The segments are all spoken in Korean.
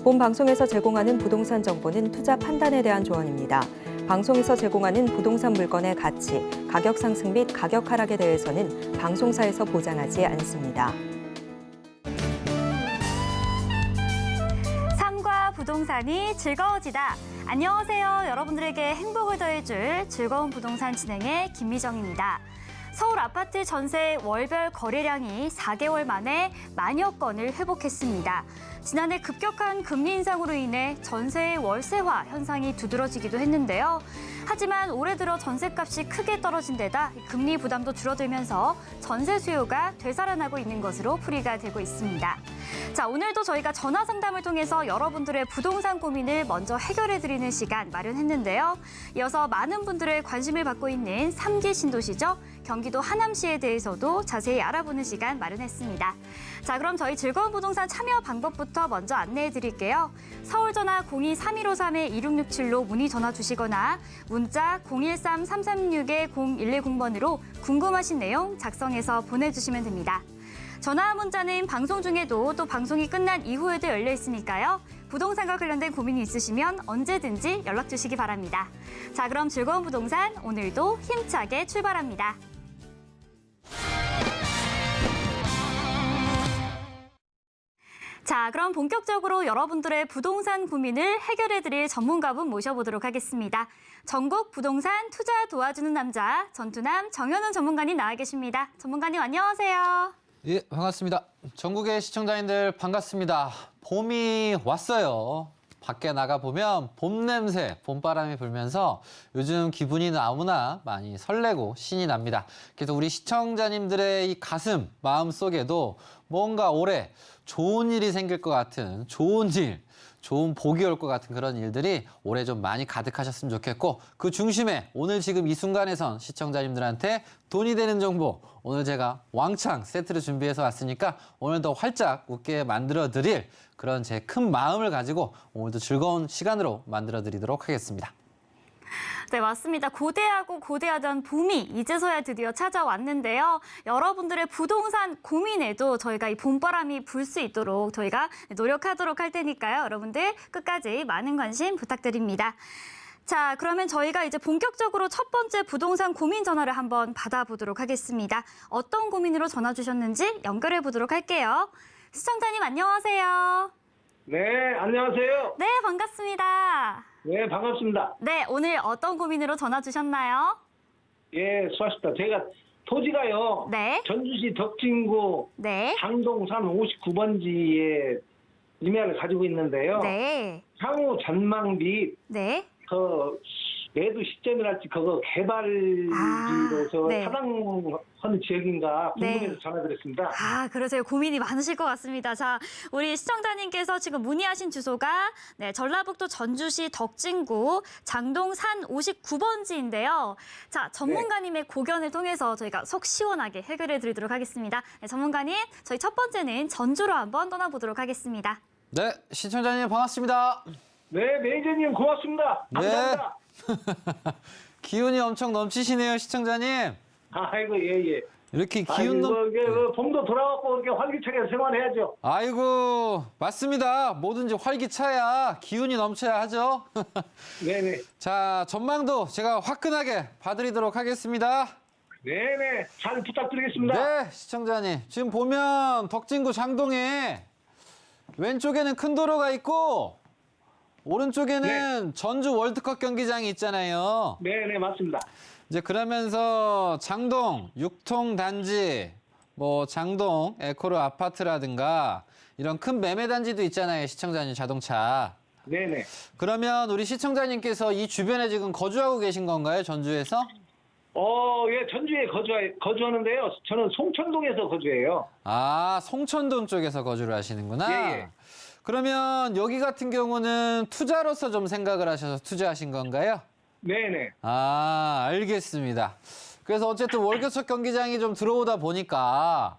본 방송에서 제공하는 부동산 정보는 투자 판단에 대한 조언입니다. 방송에서 제공하는 부동산 물건의 가치, 가격 상승 및 가격 하락에 대해서는 방송사에서 보장하지 않습니다. 삶과 부동산이 즐거워지다. 안녕하세요. 여러분들에게 행복을 더해줄 즐거운 부동산 진행의 김미정입니다. 서울 아파트 전세 월별 거래량이 4개월 만에 만여 건을 회복했습니다. 지난해 급격한 금리 인상으로 인해 전세의 월세화 현상이 두드러지기도 했는데요. 하지만 올해 들어 전세값이 크게 떨어진 데다 금리 부담도 줄어들면서 전세 수요가 되살아나고 있는 것으로 풀이가 되고 있습니다. 자, 오늘도 저희가 전화 상담을 통해서 여러분들의 부동산 고민을 먼저 해결해드리는 시간 마련했는데요. 이어서 많은 분들의 관심을 받고 있는 3기 신도시죠. 경기도 하남시에 대해서도 자세히 알아보는 시간 마련했습니다. 자, 그럼 저희 즐거운 부동산 참여 방법부터 먼저 안내해 드릴게요. 서울전화 02-3153-2667로 문의 전화 주시거나 문자 013-336-0110번으로 궁금하신 내용 작성해서 보내주시면 됩니다. 전화 문자는 방송 중에도 또 방송이 끝난 이후에도 열려 있으니까요. 부동산과 관련된 고민이 있으시면 언제든지 연락 주시기 바랍니다. 자, 그럼 즐거운 부동산 오늘도 힘차게 출발합니다. 자, 그럼 본격적으로 여러분들의 부동산 고민을 해결해드릴 전문가분 모셔보도록 하겠습니다. 전국 부동산 투자 도와주는 남자, 전투남 정현훈 전문가님 나와 계십니다. 전문가님 안녕하세요. 예, 반갑습니다. 전국의 시청자님들 반갑습니다. 봄이 왔어요. 밖에 나가보면 봄 냄새, 봄바람이 불면서 요즘 기분이 너무나 많이 설레고 신이 납니다. 그래서 우리 시청자님들의 이 가슴, 마음속에도 뭔가 올해 좋은 일이 생길 것 같은 좋은 일, 좋은 복이 올 것 같은 그런 일들이 올해 좀 많이 가득하셨으면 좋겠고 그 중심에 오늘 지금 이 순간에선 시청자님들한테 돈이 되는 정보 오늘 제가 왕창 세트를 준비해서 왔으니까 오늘도 활짝 웃게 만들어드릴 그런 제 큰 마음을 가지고 오늘도 즐거운 시간으로 만들어드리도록 하겠습니다. 네, 맞습니다. 고대하고 고대하던 봄이 이제서야 드디어 찾아왔는데요. 여러분들의 부동산 고민에도 저희가 이 봄바람이 불 수 있도록 저희가 노력하도록 할 테니까요. 여러분들 끝까지 많은 관심 부탁드립니다. 자, 그러면 저희가 이제 본격적으로 첫 번째 부동산 고민 전화를 한번 받아보도록 하겠습니다. 어떤 고민으로 전화 주셨는지 연결해 보도록 할게요. 시청자님 안녕하세요. 네, 안녕하세요. 네, 반갑습니다. 네, 반갑습니다. 네, 오늘 어떤 고민으로 전화 주셨나요? 예, 수고하셨습니다. 제가 토지가요. 네. 전주시 덕진구 네. 장동산 59번지에 임야를 가지고 있는데요. 네. 향후 전망 및 네. 그 매도 시점이랄지 그거 개발지로서 네. 타당한 지역인가 궁금해서 네. 전화드렸습니다. 아, 그러세요. 고민이 많으실 것 같습니다. 자, 우리 시청자님께서 지금 문의하신 주소가 네, 전라북도 전주시 덕진구 장동산 59번지인데요. 자, 전문가님의 고견을 통해서 저희가 속 시원하게 해결해 드리도록 하겠습니다. 네, 전문가님, 저희 첫 번째는 전주로 한번 떠나보도록 하겠습니다. 네, 시청자님 반갑습니다. 네, 매니저님 고맙습니다. 감사합니다. 기운이 엄청 넘치시네요, 시청자님. 아이고, 예. 이렇게 기운 봄도 돌아왔고 이렇게 활기차게 생활해야죠. 아이고, 맞습니다. 뭐든지 활기차야 기운이 넘쳐야 하죠. 네네. 자, 전망도 제가 화끈하게 봐드리도록 하겠습니다. 네네. 잘 부탁드리겠습니다. 네, 시청자님. 지금 보면 덕진구 장동에 왼쪽에는 큰 도로가 있고 오른쪽에는 전주 월드컵 경기장이 있잖아요. 네네, 맞습니다. 이제 그러면서 장동, 육통 단지, 뭐 장동, 에코르 아파트라든가 이런 큰 매매 단지도 있잖아요, 시청자님 자동차. 네네. 그러면 우리 시청자님께서 이 주변에 지금 거주하고 계신 건가요, 전주에서? 예, 전주에 거주하는데요. 저는 송천동에서 거주해요. 아, 송천동 쪽에서 거주를 하시는구나. 예. 그러면 여기 같은 경우는 투자로서 좀 생각을 하셔서 투자하신 건가요? 네네. 아, 알겠습니다. 그래서 어쨌든 월드컵 경기장이 좀 들어오다 보니까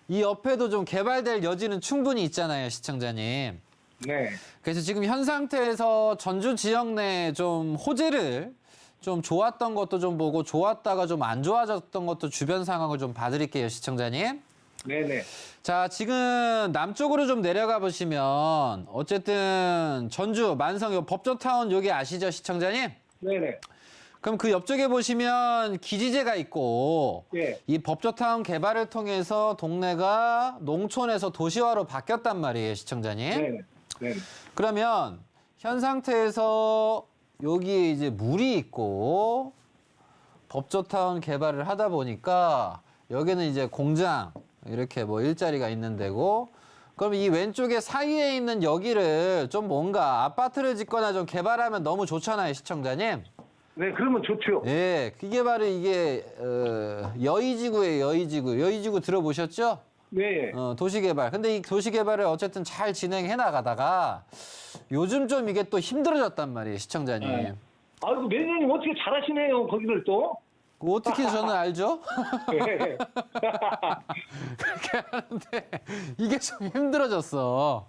이 옆에도 좀 개발될 여지는 충분히 있잖아요, 시청자님. 네. 그래서 지금 현 상태에서 전주 지역 내 좀 호재를 좀 좋았던 것도 좀 보고 좋았다가 좀 안 좋아졌던 것도 주변 상황을 좀 봐드릴게요, 시청자님. 네네. 자, 지금 남쪽으로 좀 내려가 보시면 어쨌든 전주, 만성, 요 법조타운 여기 아시죠, 시청자님? 네네. 그럼 그 옆쪽에 보시면 기지제가 있고 예. 이 법조타운 개발을 통해서 동네가 농촌에서 도시화로 바뀌었단 말이에요, 시청자님. 네네. 네네. 그러면 현 상태에서 여기에 이제 물이 있고 법조타운 개발을 하다 보니까 여기는 이제 공장 이렇게 뭐 일자리가 있는 데고 그럼 이 왼쪽에 사이에 있는 여기를 좀 뭔가 아파트를 짓거나 좀 개발하면 너무 좋잖아요, 시청자님. 네, 그러면 좋죠. 예, 그게 바로 이게 여의지구예요, 여의지구. 여의지구 들어보셨죠? 네. 도시개발. 근데 이 도시개발을 어쨌든 잘 진행해 나가다가 요즘 좀 이게 또 힘들어졌단 말이에요, 시청자님. 네. 아이고, 매니저님 어떻게 잘하시네요, 거기를 또. 어떻게 저는 알죠? 예. 그렇게 하는데 이게 좀 힘들어졌어.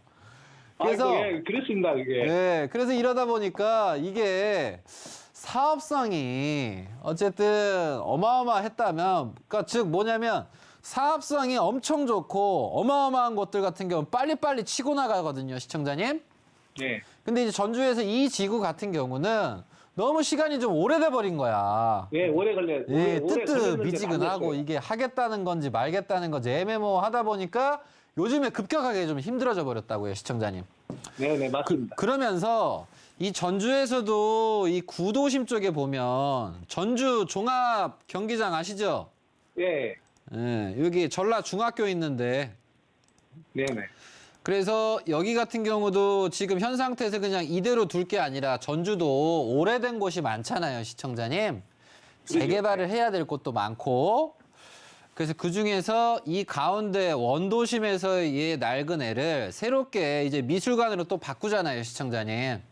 그래서 아이고, 예, 그렇습니다, 그게. 네, 그래서 이러다 보니까 이게 사업성이 어쨌든 어마어마했다면, 그러니까 즉 뭐냐면 사업성이 엄청 좋고 어마어마한 곳들 같은 경우는 빨리빨리 치고 나가거든요, 시청자님. 네. 근데 이제 전주에서 이 지구 같은 경우는 너무 시간이 좀 오래돼 버린 거야. 예, 오래 걸려요. 예, 오래 걸렸는데 뜨뜻미지근하고 안 됐어요. 이게 하겠다는 건지 말겠다는 건지 애매모호하다 보니까 요즘에 급격하게 좀 힘들어져 버렸다고요, 시청자님. 네네, 맞습니다. 그러면서 이 전주에서도 이 구도심 쪽에 보면 전주 종합 경기장 아시죠? 예. 예, 여기 전라 중학교 있는데 네네. 그래서 여기 같은 경우도 지금 현 상태에서 그냥 이대로 둘 게 아니라 전주도 오래된 곳이 많잖아요, 시청자님. 재개발을 해야 될 곳도 많고 그래서 그중에서 이 가운데 원도심에서의 낡은 애를 새롭게 이제 미술관으로 또 바꾸잖아요, 시청자님.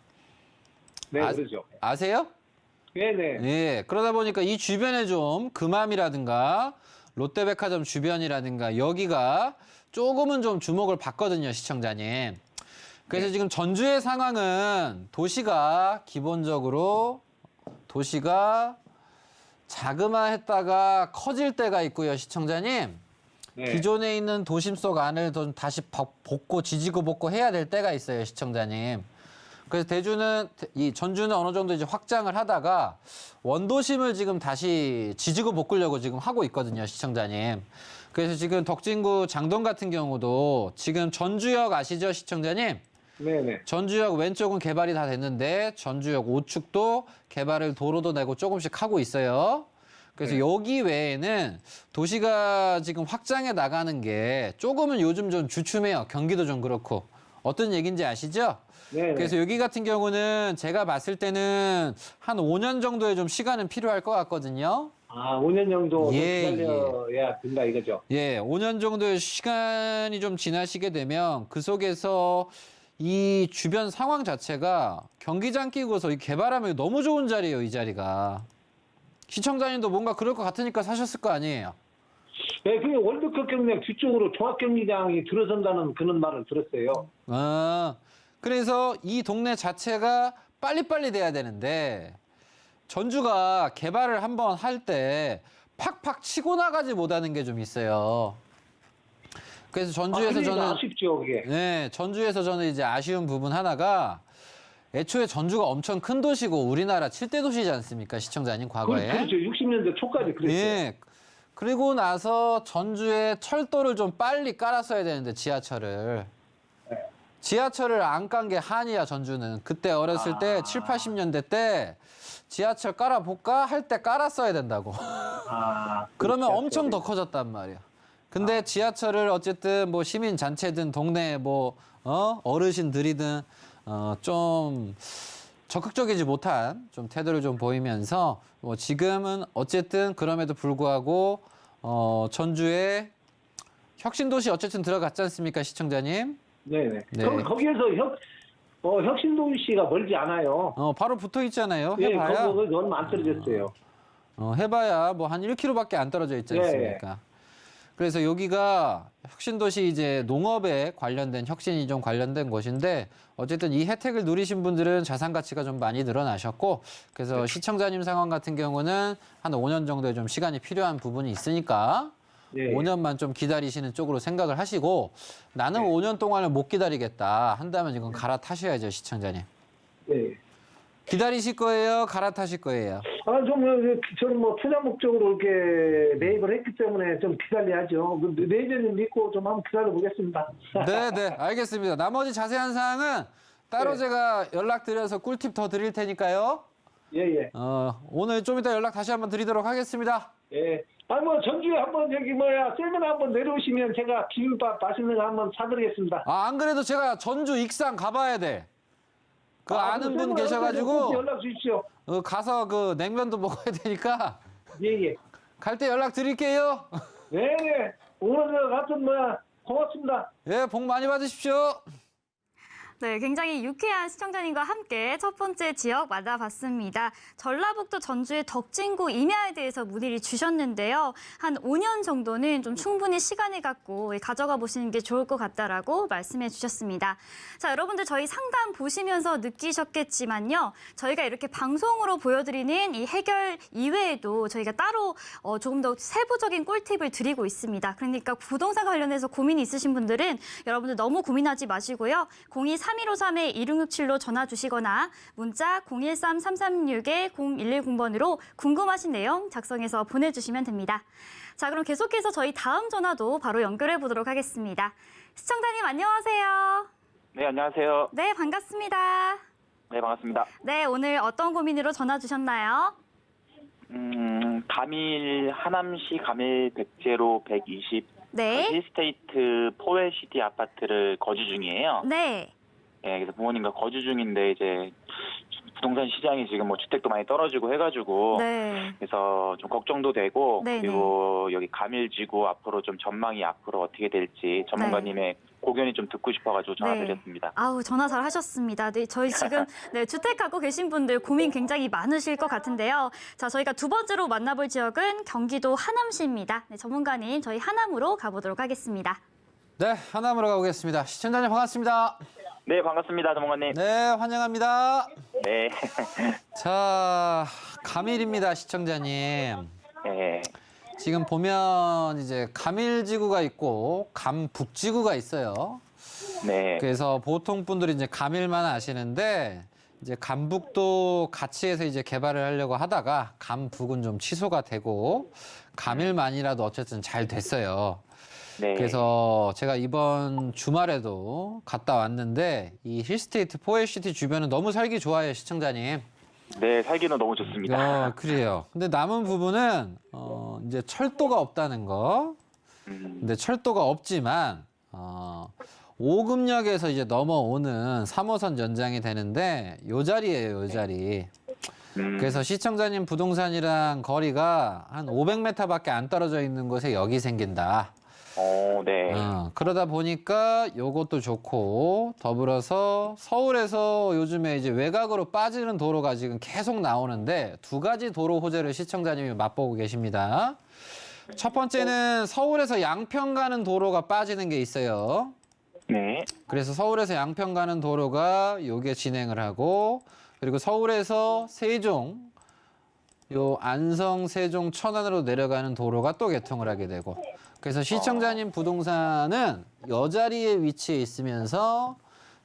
네, 아- 그러죠. 아세요? 네네. 예, 그러다 보니까 이 주변에 좀 금암이라든가 롯데백화점 주변이라든가 여기가 조금은 좀 주목을 받거든요, 시청자님. 그래서 지금 전주의 상황은 도시가 기본적으로 도시가 자그마했다가 커질 때가 있고요, 시청자님. 네. 기존에 있는 도심 속 안을 좀 다시 볶고 지지고 볶고 해야 될 때가 있어요, 시청자님. 그래서 이 전주는 어느 정도 이제 확장을 하다가 원도심을 지금 다시 지지고 볶으려고 지금 하고 있거든요, 시청자님. 그래서 지금 덕진구 장동 같은 경우도 지금 전주역 아시죠, 시청자님? 네네. 전주역 왼쪽은 개발이 다 됐는데 전주역 우측도 개발을 도로도 내고 조금씩 하고 있어요. 그래서 네. 여기 외에는 도시가 지금 확장해 나가는 게 조금은 요즘 좀 주춤해요. 경기도 좀 그렇고. 어떤 얘기인지 아시죠? 네네. 그래서 여기 같은 경우는 제가 봤을 때는 한 5년 정도의 좀 시간은 필요할 것 같거든요. 아, 5년 정도 예, 기다려야 된다 이거죠. 예, 5년 정도의 시간이 좀 지나시게 되면 그 속에서 이 주변 상황 자체가 경기장 끼고서 이 개발하면 너무 좋은 자리예요, 이 자리가. 시청자님도 뭔가 그럴 것 같으니까 사셨을 거 아니에요? 네, 그게 월드컵 경기장 뒤쪽으로 종합경기장이 들어선다는 그런 말을 들었어요. 그래서 이 동네 자체가 빨리빨리 돼야 되는데 전주가 개발을 한번 할 때 팍팍 치고 나가지 못하는 게 좀 있어요. 그래서 전주에서 그게 저는 아쉽죠, 그게. 네, 전주에서 저는 이제 아쉬운 부분 하나가 애초에 전주가 엄청 큰 도시고 우리나라 7대 도시지 않습니까, 시청자님 과거에? 그렇죠. 60년대 초까지 그랬어요. 예. 그리고 나서 전주에 철도를 좀 빨리 깔았어야 되는데 지하철을. 지하철을 안 깐 게 한이야, 전주는. 그때 어렸을 때 7, 80년대 때 지하철 깔아볼까 할 때 깔았어야 된다고. 그러면 엄청 더 커졌단 말이야. 근데 지하철을 어쨌든 뭐 시민 단체든 동네 뭐 어르신들이든 좀 적극적이지 못한 좀 태도를 좀 보이면서 뭐 지금은 어쨌든 그럼에도 불구하고 전주에 혁신도시 어쨌든 들어갔지 않습니까, 시청자님? 네네. 네. 그럼 거기에서 혁신도시가 멀지 않아요. 바로 붙어 있잖아요. 예, 해봐야. 거기 얼마 안 떨어졌어요. 해봐야 뭐 한 1km밖에 안 떨어져 있지 네. 않습니까? 그래서 여기가 혁신도시 이제 농업에 관련된 혁신이 좀 관련된 곳인데 어쨌든 이 혜택을 누리신 분들은 자산 가치가 좀 많이 늘어나셨고 그래서 시청자님 상황 같은 경우는 한 5년 정도의 좀 시간이 필요한 부분이 있으니까 예. 5년만 좀 기다리시는 쪽으로 생각을 하시고 나는 5년 동안을 못 기다리겠다 한다면 이건 갈아타셔야죠, 시청자님. 예. 기다리실 거예요? 갈아타실 거예요? 저는 뭐 투자 목적으로 이렇게 매입을 했기 때문에 좀 기다려야죠. 내년을 믿고 좀 한번 기다려 보겠습니다. 네, 알겠습니다. 나머지 자세한 사항은 따로 네. 제가 연락드려서 꿀팁 더 드릴 테니까요. 예. 오늘 좀 이따 연락 다시 한번 드리도록 하겠습니다. 예. 뭐 전주에 한번 세미나 한번 내려오시면 제가 비빔밥 맛있는 거 한번 사드리겠습니다. 안 그래도 제가 전주 익산 가봐야 돼. 아는 분 계셔가지고 연락 주십시오. 가서 그 냉면도 먹어야 되니까 예. 갈 때 연락 드릴게요. 네. 오늘 같은 고맙습니다. 예, 복 많이 받으십시오. 네, 굉장히 유쾌한 시청자님과 함께 첫 번째 지역 만나봤습니다. 전라북도 전주의 덕진구 임야에 대해서 문의를 주셨는데요. 한 5년 정도는 좀 충분히 시간을 갖고 가져가 보시는 게 좋을 것 같다라고 말씀해 주셨습니다. 자, 여러분들 저희 상담 보시면서 느끼셨겠지만요. 저희가 이렇게 방송으로 보여드리는 이 해결 이외에도 저희가 따로 조금 더 세부적인 꿀팁을 드리고 있습니다. 그러니까 부동산 관련해서 고민이 있으신 분들은 여러분들 너무 고민하지 마시고요. 02-3153-1667로 전화 주시거나 문자 013-336-0110번으로 궁금하신 내용 작성해서 보내주시면 됩니다. 자, 그럼 계속해서 저희 다음 전화도 바로 연결해 보도록 하겠습니다. 시청자님 안녕하세요. 네, 안녕하세요. 네, 반갑습니다. 네, 반갑습니다. 네, 오늘 어떤 고민으로 전화 주셨나요? 가밀, 하남시 가밀 백제로 120 네. 힐스테이트 포웰시티 아파트를 거주 중이에요. 네. 네, 그래서 부모님과 거주 중인데 이제 부동산 시장이 지금 뭐 주택도 많이 떨어지고 해가지고 네. 그래서 좀 걱정도 되고 네, 그리고 여기 가밀지구 앞으로 좀 전망이 앞으로 어떻게 될지 전문가님의 고견이 좀 듣고 싶어가지고 전화드렸습니다. 아우, 전화 잘 하셨습니다. 네, 저희 지금 주택 갖고 계신 분들 고민 굉장히 많으실 것 같은데요. 자, 저희가 두 번째로 만나볼 지역은 경기도 하남시입니다. 네, 전문가님, 저희 하남으로 가보도록 하겠습니다. 네, 하남으로 가보겠습니다. 시청자님 반갑습니다. 네, 반갑습니다, 전문가님. 네, 환영합니다. 네. 자, 가밀입니다, 시청자님. 네. 지금 보면 이제 가밀지구가 있고 감북지구가 있어요. 네. 그래서 보통 분들이 이제 가밀만 아시는데 이제 감북도 같이 해서 이제 개발을 하려고 하다가 감북은 좀 취소가 되고 가밀만이라도 어쨌든 잘 됐어요. 네. 그래서 제가 이번 주말에도 갔다 왔는데 이 힐스테이트 포웰시티 주변은 너무 살기 좋아요, 시청자님. 네, 살기는 너무 좋습니다. 그래요. 근데 남은 부분은 이제 철도가 없다는 거. 근데 철도가 없지만 5급역에서 이제 넘어오는 3호선 연장이 되는데 요 자리예요, 요 자리. 그래서 시청자님 부동산이랑 거리가 한 500m밖에 안 떨어져 있는 곳에 역이 생긴다. 네. 그러다 보니까 요것도 좋고 더불어서 서울에서 요즘에 이제 외곽으로 빠지는 도로가 지금 계속 나오는데 두 가지 도로 호재를 시청자님이 맛보고 계십니다. 첫 번째는 서울에서 양평 가는 도로가 빠지는 게 있어요. 네. 그래서 서울에서 양평 가는 도로가 요게 진행을 하고 그리고 서울에서 세종 요 안성, 세종, 천안으로 내려가는 도로가 또 개통을 하게 되고 그래서 시청자님 부동산은 여 자리에 위치해 있으면서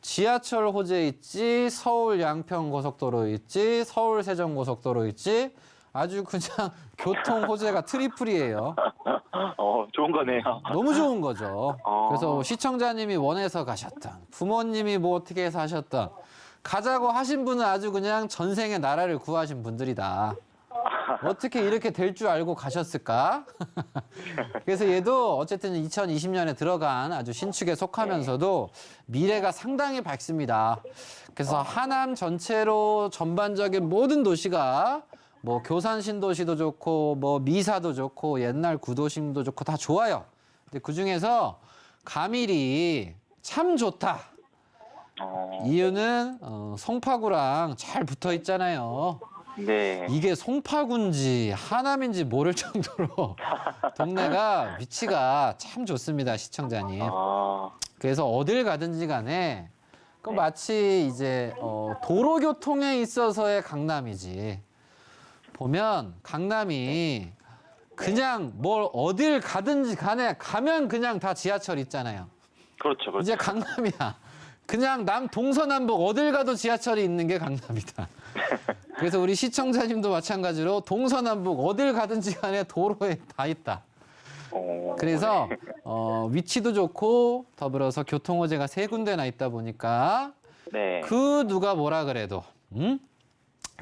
지하철 호재 있지, 서울 양평 고속도로 있지, 서울 세종 고속도로 있지, 아주 그냥 교통 호재가 트리플이에요. 좋은 거네요. 너무 좋은 거죠. 그래서 시청자님이 원해서 가셨던, 부모님이 뭐 어떻게 해서 하셨던, 가자고 하신 분은 아주 그냥 전생에 나라를 구하신 분들이다. 어떻게 이렇게 될 줄 알고 가셨을까? 그래서 얘도 어쨌든 2020년에 들어간 아주 신축에 속하면서도 미래가 상당히 밝습니다. 그래서 하남 전체로 전반적인 모든 도시가 뭐 교산 신도시도 좋고 뭐 미사도 좋고 옛날 구도심도 좋고 다 좋아요. 근데 그중에서 가밀이 참 좋다. 이유는 송파구랑 잘 붙어 있잖아요. 네. 이게 송파구인지 하남인지 모를 정도로 동네가 위치가 참 좋습니다, 시청자님. 그래서 어딜 가든지 간에 그 마치 이제 도로교통에 있어서의 강남이지. 보면 강남이 그냥 뭘 어딜 가든지 간에 가면 그냥 다 지하철 있잖아요. 그렇죠, 그렇죠. 이제 강남이야. 그냥 남 동서남북 어딜 가도 지하철이 있는 게 강남이다. 그래서 우리 시청자님도 마찬가지로 동서남북 어딜 가든지 간에 도로에 다 있다. 그래서 위치도 좋고 더불어서 교통호재가 3군데나 있다 보니까 네. 그 누가 뭐라 그래도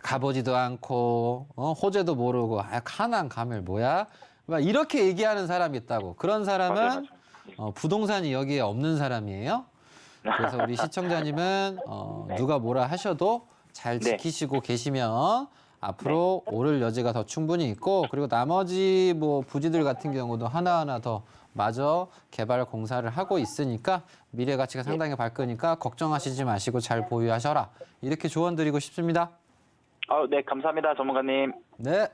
가보지도 않고 호재도 모르고 가난 가멸 뭐야? 막 이렇게 얘기하는 사람이 있다고. 그런 사람은 맞아요. 부동산이 여기에 없는 사람이에요. 그래서 우리 시청자님은 누가 뭐라 하셔도 잘 네. 지키시고 계시면 앞으로 오를 여지가 더 충분히 있고 그리고 나머지 뭐 부지들 같은 경우도 하나하나 더 마저 개발 공사를 하고 있으니까 미래 가치가 상당히 밝으니까 걱정하시지 마시고 잘 보유하셔라. 이렇게 조언 드리고 싶습니다. 네, 감사합니다, 전문가님. 네.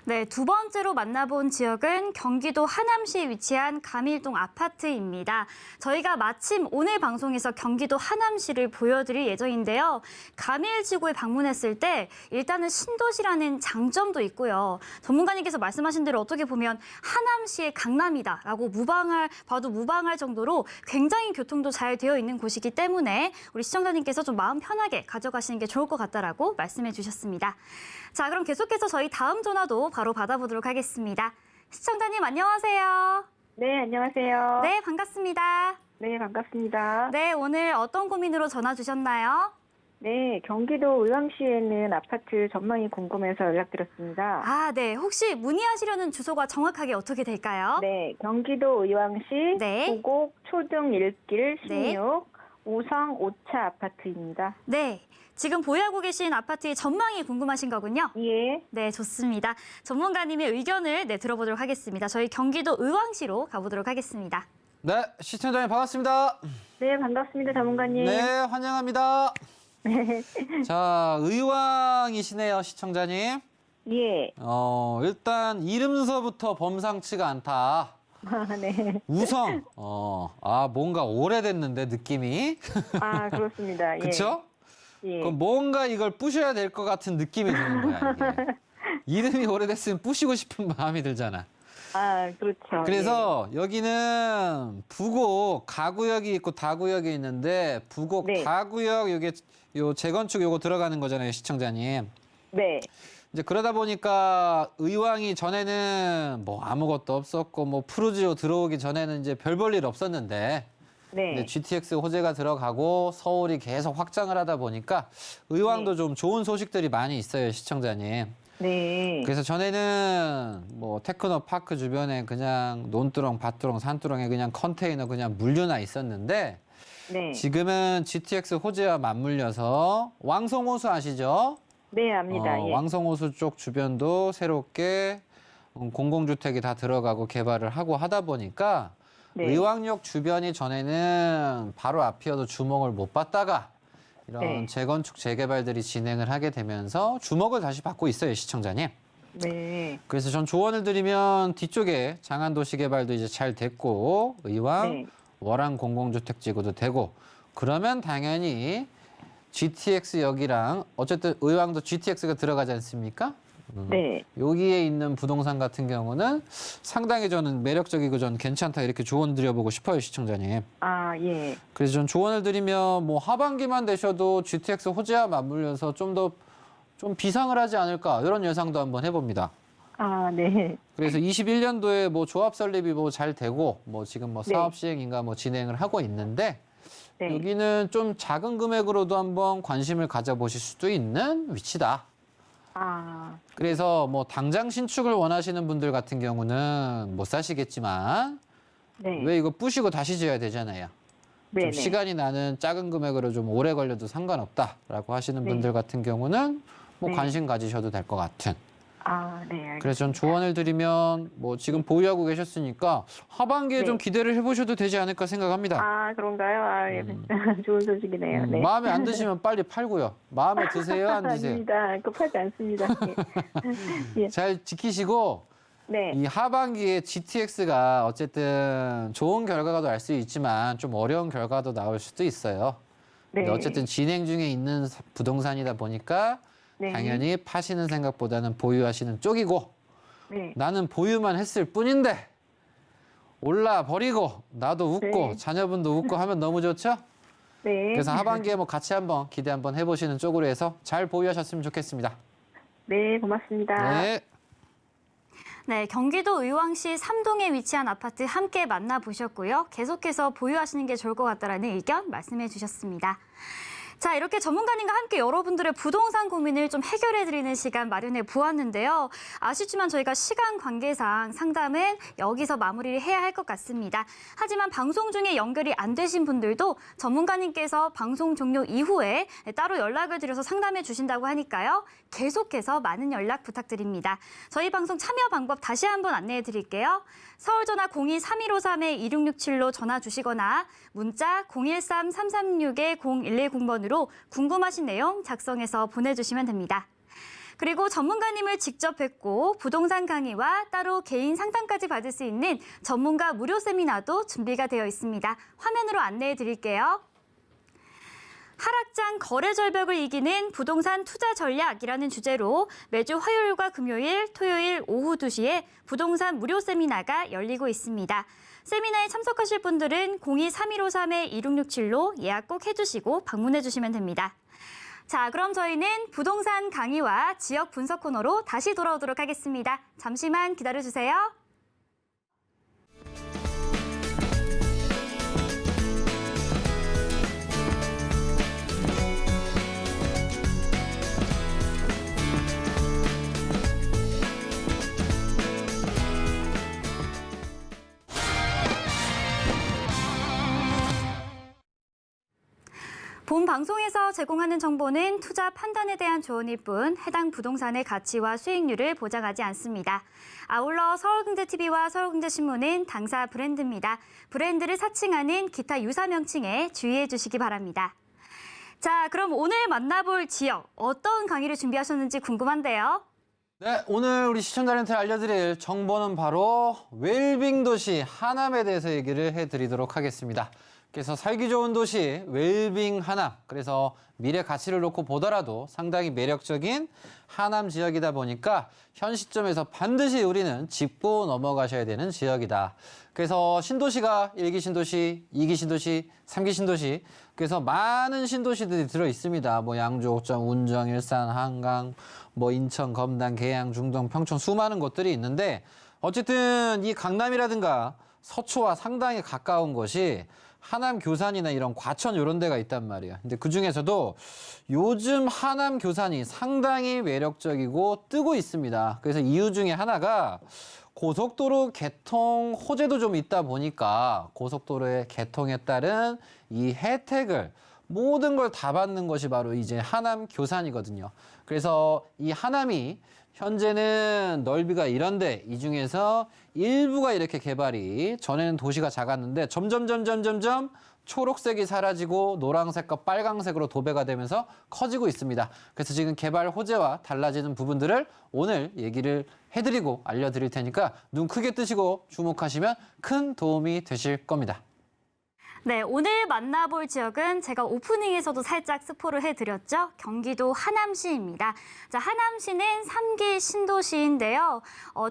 네, 두 번째로 만나본 지역은 경기도 하남시에 위치한 가밀동 아파트입니다. 저희가 마침 오늘 방송에서 경기도 하남시를 보여드릴 예정인데요. 가밀지구에 방문했을 때 일단은 신도시라는 장점도 있고요. 전문가님께서 말씀하신 대로 어떻게 보면 하남시의 강남이다라고 봐도 무방할 정도로 굉장히 교통도 잘 되어 있는 곳이기 때문에 우리 시청자님께서 좀 마음 편하게 가져가시는 게 좋을 것 같다라고 말씀해 주셨습니다. 자, 그럼 계속해서 저희 다음 전화도 바로 받아보도록 하겠습니다. 시청자님 안녕하세요. 네, 안녕하세요. 네, 반갑습니다. 네, 반갑습니다. 네, 오늘 어떤 고민으로 전화 주셨나요? 네, 경기도 의왕시에 있는 아파트 전망이 궁금해서 연락드렸습니다. 아, 네. 혹시 문의하시려는 주소가 정확하게 어떻게 될까요? 네, 경기도 의왕시 네. 구곡 초등 1길 16 네. 우성 5차 아파트입니다. 네. 지금 보유하고 계신 아파트의 전망이 궁금하신 거군요. 예. 네, 좋습니다. 전문가님의 의견을 들어보도록 하겠습니다. 저희 경기도 의왕시로 가보도록 하겠습니다. 네, 시청자님 반갑습니다. 네, 반갑습니다, 전문가님. 네, 환영합니다. 네. 자, 의왕이시네요, 시청자님. 예. 일단 이름서부터 범상치가 않다. 네. 우성. 뭔가 오래됐는데 느낌이. 아, 그렇습니다. 예. 그렇죠? 예. 그럼 뭔가 이걸 부셔야 될 것 같은 느낌이 드는 거야, 이게. 이름이 오래됐으면 부시고 싶은 마음이 들잖아. 아, 그렇죠. 그래서 여기는 부곡 가구역이 있고 다구역이 있는데 부곡 네. 다구역 요 재건축 요거 들어가는 거잖아요, 시청자님. 네. 이제 그러다 보니까 의왕이 전에는 뭐 아무것도 없었고 뭐 푸르지오 들어오기 전에는 이제 별 볼 일 없었는데 네. 이제 GTX 호재가 들어가고 서울이 계속 확장을 하다 보니까 의왕도 네. 좀 좋은 소식들이 많이 있어요, 시청자님. 네. 그래서 전에는 뭐 테크노파크 주변에 그냥 논두렁, 밭두렁, 산두렁에 그냥 컨테이너 그냥 물류나 있었는데 네. 지금은 GTX 호재와 맞물려서 왕성호수 아시죠? 네, 압니다. 예. 왕성호수 쪽 주변도 새롭게 공공주택이 다 들어가고 개발을 하고 하다 보니까 네. 의왕역 주변이 전에는 바로 앞이어도 주목을 못 받다가 이런 네. 재건축, 재개발들이 진행을 하게 되면서 주목을 다시 받고 있어요, 시청자님. 네. 그래서 전 조언을 드리면 뒤쪽에 장안도시개발도 이제 잘 됐고 의왕, 네. 월안 공공주택지구도 되고 그러면 당연히 GTX역이랑 어쨌든 의왕도 GTX가 들어가지 않습니까? 네. 여기에 있는 부동산 같은 경우는 상당히 저는 매력적이고 전 괜찮다 이렇게 조언 드려보고 싶어요, 시청자님. 아, 예. 그래서 전 조언을 드리면 뭐 하반기만 되셔도 GTX 호재와 맞물려서 좀 더 좀 비상을 하지 않을까 이런 예상도 한번 해봅니다. 아, 네. 그래서 21년도에 뭐 조합 설립이 뭐 잘 되고 뭐 지금 뭐 네. 사업 시행인가 뭐 진행을 하고 있는데 네. 여기는 좀 작은 금액으로도 한번 관심을 가져보실 수도 있는 위치다. 아, 그래서 뭐 당장 신축을 원하시는 분들 같은 경우는 못 사시겠지만 네. 왜 이거 부시고 다시 지어야 되잖아요. 네, 좀 네. 시간이 나는 작은 금액으로 좀 오래 걸려도 상관없다라고 하시는 네. 분들 같은 경우는 뭐 네. 관심 가지셔도 될 것 같은. 아, 네. 알겠습니다. 그래서 전 조언을 드리면 뭐 지금 보유하고 계셨으니까 하반기에 네. 좀 기대를 해보셔도 되지 않을까 생각합니다. 아, 그런가요? 아, 예. 좋은 소식이네요. 네. 마음에 안 드시면 빨리 팔고요. 마음에 드세요, 안 드세요? 아닙니다. 급하지 않습니다. 예. 예. 잘 지키시고 네. 이 하반기에 GTX가 어쨌든 좋은 결과도 날 수 있지만 좀 어려운 결과도 나올 수도 있어요. 네. 근데 어쨌든 진행 중에 있는 부동산이다 보니까 네. 당연히 파시는 생각보다는 보유하시는 쪽이고 네. 나는 보유만 했을 뿐인데 올라 버리고 나도 웃고 네. 자녀분도 웃고 하면 너무 좋죠? 네. 그래서 하반기에 뭐 같이 한번 기대 한번 해보시는 쪽으로 해서 잘 보유하셨으면 좋겠습니다. 네, 고맙습니다. 네. 네, 경기도 의왕시 삼동에 위치한 아파트 함께 만나보셨고요. 계속해서 보유하시는 게 좋을 것 같다라는 의견 말씀해 주셨습니다. 자, 이렇게 전문가님과 함께 여러분들의 부동산 고민을 좀 해결해드리는 시간 마련해 보았는데요. 아쉽지만 저희가 시간 관계상 상담은 여기서 마무리를 해야 할 것 같습니다. 하지만 방송 중에 연결이 안 되신 분들도 전문가님께서 방송 종료 이후에 따로 연락을 드려서 상담해 주신다고 하니까요. 계속해서 많은 연락 부탁드립니다. 저희 방송 참여 방법 다시 한번 안내해 드릴게요. 서울전화 02-3153-2667로 전화 주시거나 문자 013-336-0110번으로 궁금하신 내용 작성해서 보내주시면 됩니다. 그리고 전문가님을 직접 뵙고 부동산 강의와 따로 개인 상담까지 받을 수 있는 전문가 무료 세미나도 준비가 되어 있습니다. 화면으로 안내해 드릴게요. 하락장 거래 절벽을 이기는 부동산 투자 전략이라는 주제로 매주 화요일과 금요일, 토요일 오후 2시에 부동산 무료 세미나가 열리고 있습니다. 세미나에 참석하실 분들은 02-3153-2667로 예약 꼭 해주시고 방문해 주시면 됩니다. 자, 그럼 저희는 부동산 강의와 지역 분석 코너로 다시 돌아오도록 하겠습니다. 잠시만 기다려주세요. 본 방송에서 제공하는 정보는 투자 판단에 대한 조언일 뿐 해당 부동산의 가치와 수익률을 보장하지 않습니다. 아울러 서울경제TV와 서울경제신문은 당사 브랜드입니다. 브랜드를 사칭하는 기타 유사 명칭에 주의해 주시기 바랍니다. 자, 그럼 오늘 만나볼 지역 어떤 강의를 준비하셨는지 궁금한데요. 네, 오늘 우리 시청자들한테 알려드릴 정보는 바로 웰빙 도시 하남에 대해서 얘기를 해드리도록 하겠습니다. 그래서 살기 좋은 도시 웰빙 하남, 그래서 미래 가치를 놓고 보더라도 상당히 매력적인 하남 지역이다 보니까 현 시점에서 반드시 우리는 짚고 넘어가셔야 되는 지역이다. 그래서 신도시가 1기 신도시, 2기 신도시, 3기 신도시, 그래서 많은 신도시들이 들어 있습니다. 뭐 양주, 옥천, 운정, 일산, 한강, 뭐 인천, 검단, 계양, 중동, 평촌 수많은 곳들이 있는데 어쨌든 이 강남이라든가 서초와 상당히 가까운 곳이 하남 교산이나 이런 과천 이런 데가 있단 말이에요. 근데 그중에서도 요즘 하남 교산이 상당히 매력적이고 뜨고 있습니다. 그래서 이유 중에 하나가 고속도로 개통 호재도 좀 있다 보니까 고속도로의 개통에 따른 이 혜택을 모든 걸 다 받는 것이 바로 이제 하남 교산이거든요. 그래서 이 하남이 현재는 넓이가 이런데 이 중에서 일부가 이렇게 개발이 전에는 도시가 작았는데 점점 초록색이 사라지고 노란색과 빨강색으로 도배가 되면서 커지고 있습니다. 그래서 지금 개발 호재와 달라지는 부분들을 오늘 얘기를 해드리고 알려드릴 테니까 눈 크게 뜨시고 주목하시면 큰 도움이 되실 겁니다. 네, 오늘 만나볼 지역은 제가 오프닝에서도 살짝 스포를 해드렸죠. 경기도 하남시입니다. 자, 하남시는 3기 신도시인데요.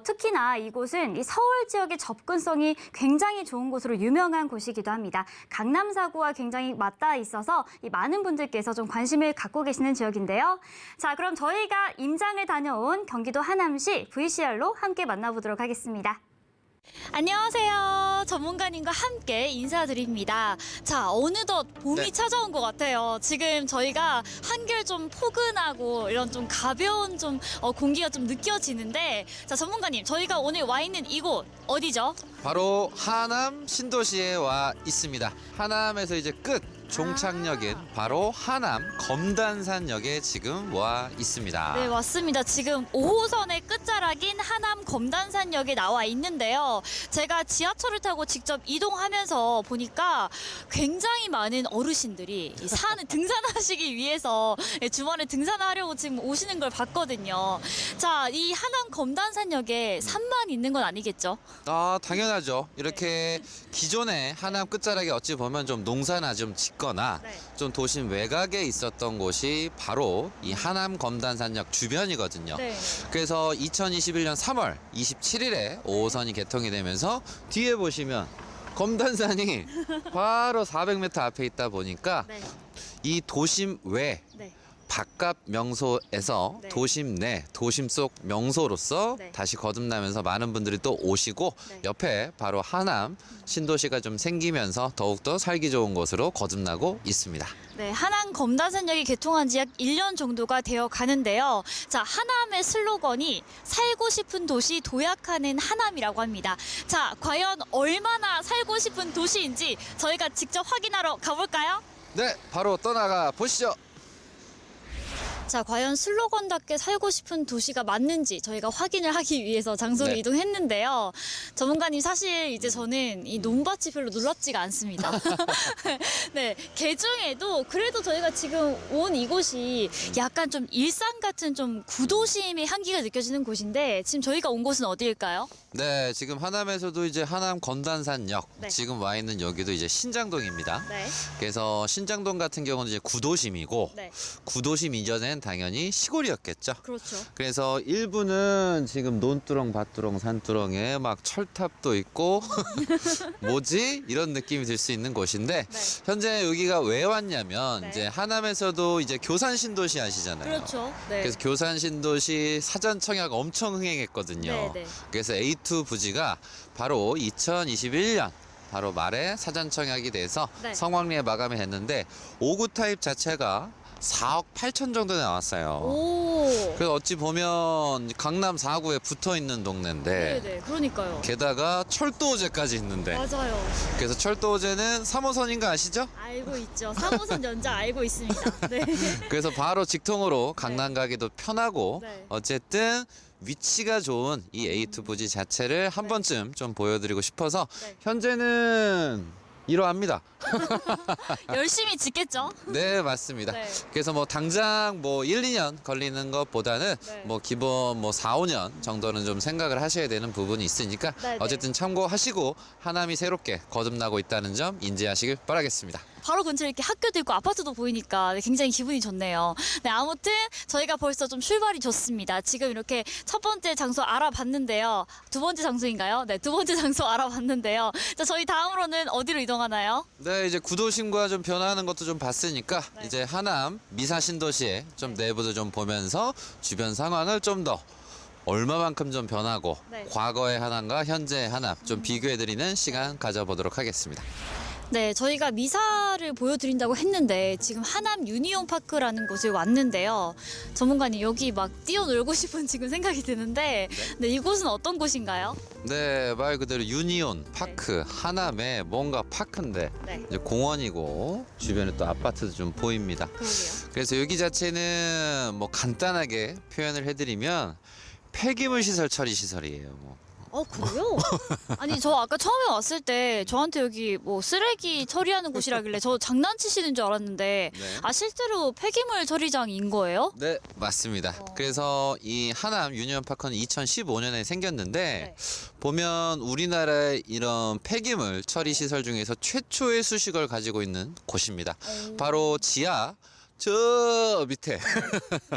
특히나 이곳은 이 서울 지역의 접근성이 굉장히 좋은 곳으로 유명한 곳이기도 합니다. 강남사구와 굉장히 맞닿아 있어서 이 많은 분들께서 좀 관심을 갖고 계시는 지역인데요. 자, 그럼 저희가 임장을 다녀온 경기도 하남시 VCR로 함께 만나보도록 하겠습니다. 안녕하세요. 전문가님과 함께 인사드립니다. 자, 어느덧 봄이 찾아온 것 같아요. 지금 저희가 한결 좀 포근하고 이런 좀 가벼운 좀 공기가 좀 느껴지는데, 자, 전문가님, 저희가 오늘 와 있는 이곳 어디죠? 바로 하남 신도시에 와 있습니다. 하남에서 이제 끝 종착역인 바로 하남 검단산역에 지금 와 있습니다. 네, 맞습니다. 지금 5호선의 끝자락인 하남 검단산역에 나와 있는데요. 제가 지하철을 타고 직접 이동하면서 보니까 굉장히 많은 어르신들이 이 산을 등산하시기 위해서 주말에 등산하려고 지금 오시는 걸 봤거든요. 자, 이 하남 검단산역에 산만 있는 건 아니겠죠? 아, 당연하죠. 이렇게 기존의 하남 끝자락에 어찌 보면 좀 농사나 좀 짓고 있거나 네. 좀 도심 외곽에 있었던 곳이 바로 이 하남 검단산역 주변이거든요. 네. 그래서 2021년 3월 27일에 5호선이 개통이 되면서 뒤에 보시면 검단산이 바로 400m 앞에 있다 보니까 네. 이 도심 외 네. 바깥 명소에서 네. 도심 내, 도심 속 명소로서 네. 다시 거듭나면서 많은 분들이 또 오시고 네. 옆에 바로 하남 신도시가 좀 생기면서 더욱더 살기 좋은 곳으로 거듭나고 있습니다. 네, 하남 검단산역이 개통한 지 약 1년 정도가 되어 가는데요. 자, 하남의 슬로건이 살고 싶은 도시 도약하는 하남이라고 합니다. 자, 과연 얼마나 살고 싶은 도시인지 저희가 직접 확인하러 가볼까요? 네, 바로 떠나가 보시죠. 자, 과연 슬로건답게 살고 싶은 도시가 맞는지 저희가 확인을 하기 위해서 장소를 네. 이동했는데요. 전문가님, 사실 이제 저는 이 논밭이 별로 놀랍지가 않습니다. 네, 개중에도 그래도 저희가 지금 온 이곳이 약간 좀 일산 같은 좀 구도심의 향기가 느껴지는 곳인데 지금 저희가 온 곳은 어디일까요? 네, 지금 하남에서도 이제 하남 검단산역 네. 지금 와 있는 여기도 이제 신장동입니다. 네. 그래서 신장동 같은 경우는 이제 구도심이고 네, 구도심 이전엔 당연히 시골이었겠죠. 그렇죠. 그래서 일부는 지금 논두렁, 밭두렁, 산두렁에 막 철탑도 있고 뭐지? 이런 느낌이 들 수 있는 곳인데 네. 현재 여기가 왜 왔냐면 네. 이제 하남에서도 이제 교산 신도시 아시잖아요. 그렇죠. 네. 그래서 교산 신도시 사전 청약 엄청 흥행했거든요. 네, 네. 그래서 A2 부지가 바로 2021년 바로 말에 사전 청약이 돼서 네. 성황리에 마감이 됐는데 5구 타입 자체가 4억 8천 정도 나왔어요. 오. 그래서 어찌 보면 강남 4구에 붙어 있는 동네인데 네, 그러니까요. 게다가 철도호재까지 있는데 맞아요. 그래서 철도호재는 3호선인 거 아시죠? 알고 있죠. 3호선 연장 알고 있습니다. 네. 그래서 바로 직통으로 강남 가기도 편하고 네. 어쨌든 위치가 좋은 이 A2 부지 자체를 한 네. 번쯤 좀 보여드리고 싶어서 네. 현재는 이러합니다. 열심히 짓겠죠? 네, 맞습니다. 네. 그래서 뭐 당장 뭐 1, 2년 걸리는 것보다는 네. 뭐 기본 뭐 4, 5년 정도는 좀 생각을 하셔야 되는 부분이 있으니까 네, 네. 어쨌든 참고하시고 하남이 새롭게 거듭나고 있다는 점 인지하시길 바라겠습니다. 바로 근처에 이렇게 학교도 있고 아파트도 보이니까 굉장히 기분이 좋네요. 네, 아무튼 저희가 벌써 좀 출발이 좋습니다. 지금 이렇게 첫 번째 장소 알아봤는데요. 두 번째 장소인가요? 네, 두 번째 장소 알아봤는데요. 자, 저희 다음으로는 어디로 이동하나요? 네, 이제 구도심과 좀 변화하는 것도 좀 봤으니까 네. 이제 하남 미사 신도시의 좀 내부도 좀 보면서 주변 상황을 좀 더 얼마만큼 좀 변하고 네. 과거의 하남과 현재의 하남 좀 비교해드리는 시간 가져보도록 하겠습니다. 네, 저희가 미사를 보여드린다고 했는데 지금 하남 유니온 파크라는 곳에 왔는데요. 전문가님, 여기 막 뛰어놀고 싶은 지금 생각이 드는데 네, 이곳은 어떤 곳인가요? 네, 말 그대로 유니온 파크 하남에 뭔가 파크인데 네, 이제 공원이고 주변에 또 아파트도 좀 보입니다. 그러게요. 그래서 여기 자체는 뭐 간단하게 표현을 해드리면 폐기물 시설 처리 시설이에요. 뭐. 그래요? 아니, 저 아까 처음에 왔을 때 저한테 여기 뭐 쓰레기 처리하는 곳이라길래 저 장난치시는 줄 알았는데 네. 아, 실제로 폐기물 처리장인 거예요? 네, 맞습니다. 어. 그래서 이 하남 유니온 파크는 2015년에 생겼는데 네. 보면 우리나라의 이런 폐기물 처리 시설 중에서 최초의 수식을 가지고 있는 곳입니다. 바로 지하 저 밑에